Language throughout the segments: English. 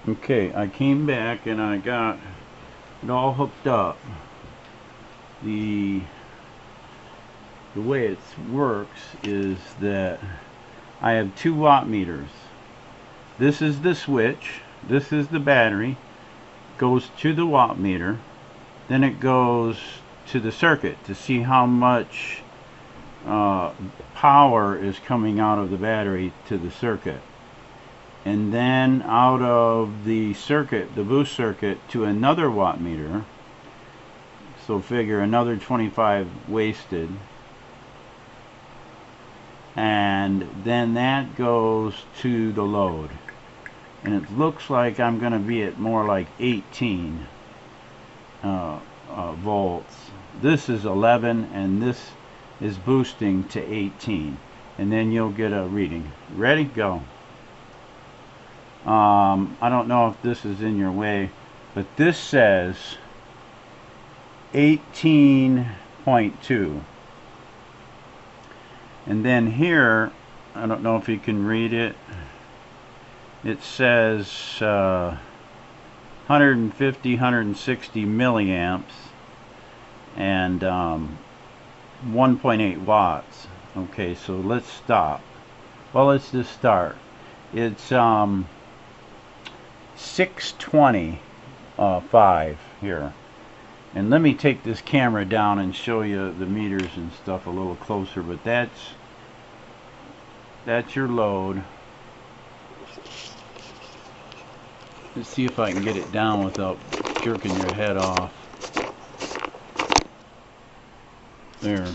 Okay, I came back and I got it all hooked up. The way it works is that I have 2 watt meters. This is the switch, this is the battery, goes to the watt meter, then it goes to the circuit to see how much power is coming out of the battery to the circuit. And then out of the circuit, the boost circuit, to another watt meter. So figure another 25 wasted. And then that goes to the load. And it looks like I'm going to be at more like 18 volts. This is 11 and this is boosting to 18. And then you'll get a reading. Ready? Go. I don't know if this is in your way, but this says 18.2. And then here, I don't know if you can read it, it says 150, 160 milliamps and 1.8 watts. Okay, so let's stop. Well, let's just start. It's 625 here. And let me take this camera down and show you the meters and stuff a little closer, but that's your load. Let's see if I can get it down without jerking your head off. There.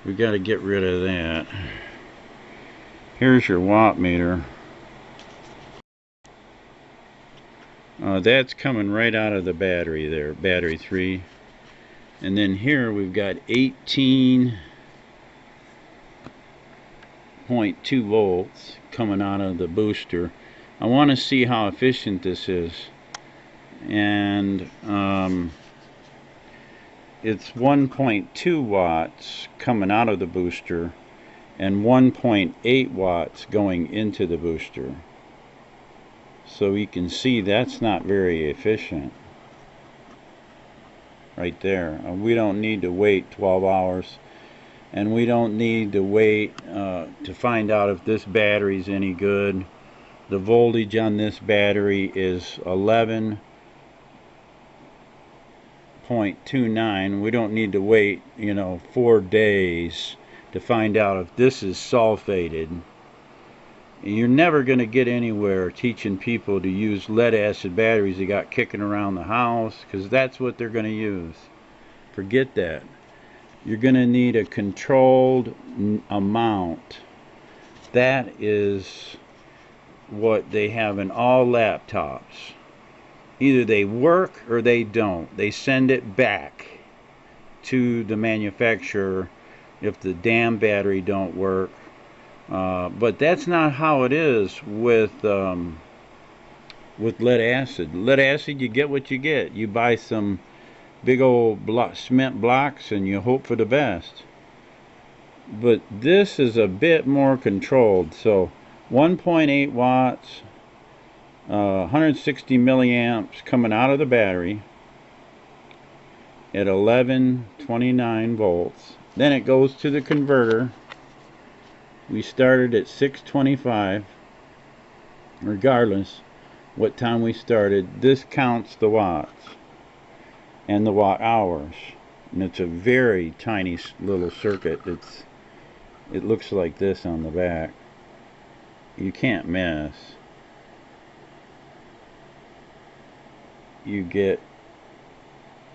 We got to get rid of that. Here's your watt meter. That's coming right out of the battery there, battery 3. And then here we've got 18.2 volts coming out of the booster. I want to see how efficient this is. And it's 1.2 watts coming out of the booster and 1.8 watts going into the booster. So you can see that's not very efficient right there. We don't need to wait 12 hours, and we don't need to wait to find out if this battery's any good. The voltage on this battery is 11.29. We don't need to wait 4 days to find out if this is sulfated. You're never going to get anywhere teaching people to use lead acid batteries they got kicking around the house, because that's what they're going to use. Forget that. You're going to need a controlled amount. That is what they have in all laptops. Either they work or they don't. They send it back to the manufacturer if the damn battery don't work. But that's not how it is with lead acid. Lead acid, you get what you get. You buy some big old cement blocks and you hope for the best. But this is a bit more controlled. So 1.8 watts, 160 milliamps coming out of the battery at 1129 volts. Then it goes to the converter. We started at 625. Regardless what time we started, this counts the watts and the watt hours. And it's a very tiny little circuit. It looks like this on the back. You can't miss. You get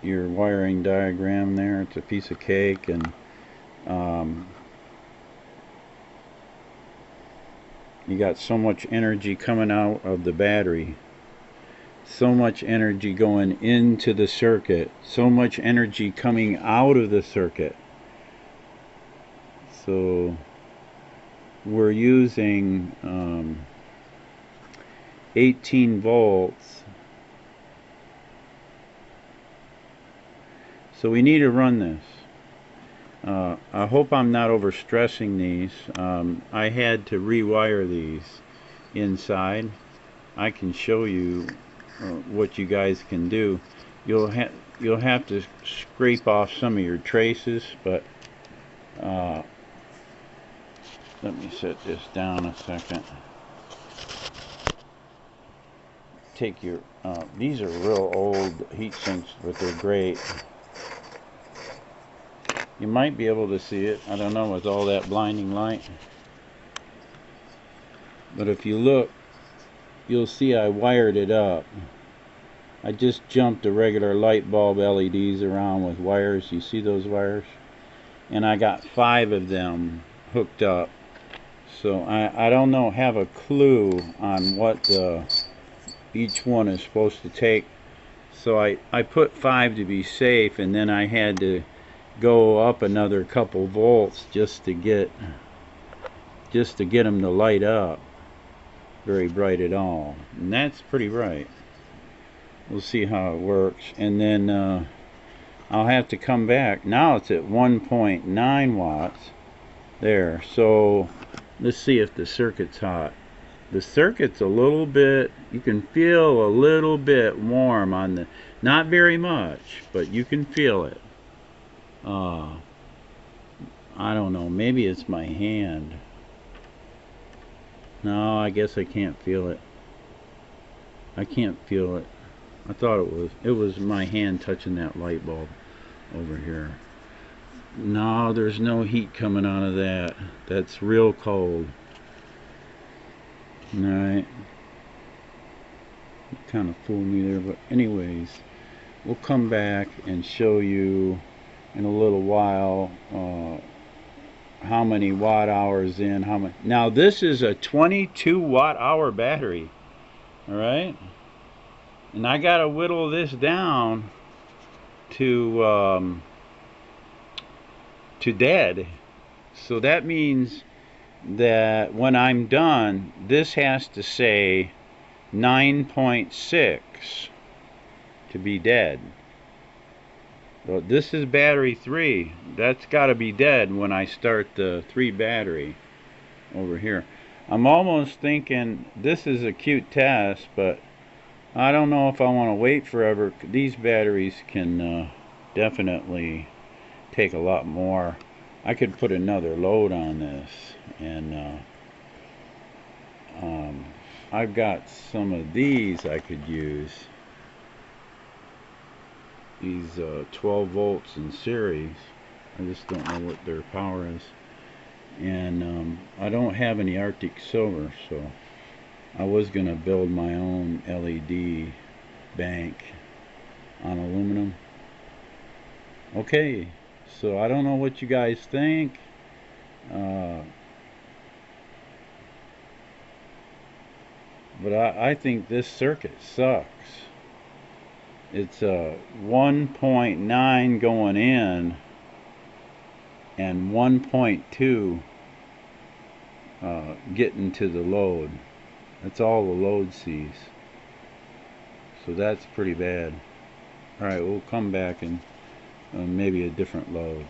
your wiring diagram there. It's a piece of cake, and you got so much energy coming out of the battery, so much energy going into the circuit, so much energy coming out of the circuit. So we're using 18 volts. So we need to run this. I hope I'm not overstressing these. I had to rewire these inside, I can show you what you guys can do. You'll have to scrape off some of your traces, but let me set this down a second. Take your these are real old heat sinks, but they're great. You might be able to see it, I don't know, with all that blinding light. But if you look, you'll see I wired it up. I just jumped the regular light bulb LEDs around with wires. You see those wires? And I got 5 of them hooked up. So I don't know, have a clue on what each one is supposed to take. So I put 5 to be safe, and then I had to go up another couple volts just to get them to light up very bright at all. And that's pretty bright. We'll see how it works. And then I'll have to come back. Now it's at 1.9 watts. There. So let's see if the circuit's hot. The circuit's a little bit, you can feel a little bit warm on the, not very much, but you can feel it. I don't know, maybe it's my hand. No, I guess I can't feel it. I can't feel it. I thought it was my hand touching that light bulb over here. No, there's no heat coming out of that. That's real cold. Alright. Kind of fooled me there, but anyways, we'll come back and show you in a little while how many watt hours in, how much. Now this is a 22 watt hour battery. Alright? And I gotta whittle this down to dead. So that means that when I'm done, this has to say 9.6 to be dead. Well, this is battery 3. That's got to be dead when I start the 3 battery over here. I'm almost thinking this is a cute test, but I don't know if I want to wait forever. These batteries can definitely take a lot more. I could put another load on this, and I've got some of these I could use. These 12 volts in series. I just don't know what their power is. And I don't have any Arctic silver, so I was going to build my own LED bank on aluminum. Okay, so I don't know what you guys think. But I think this circuit sucks. It's a 1.9 going in and 1.2 getting to the load. That's all the load sees. So that's pretty bad. Alright, we'll come back and maybe a different load.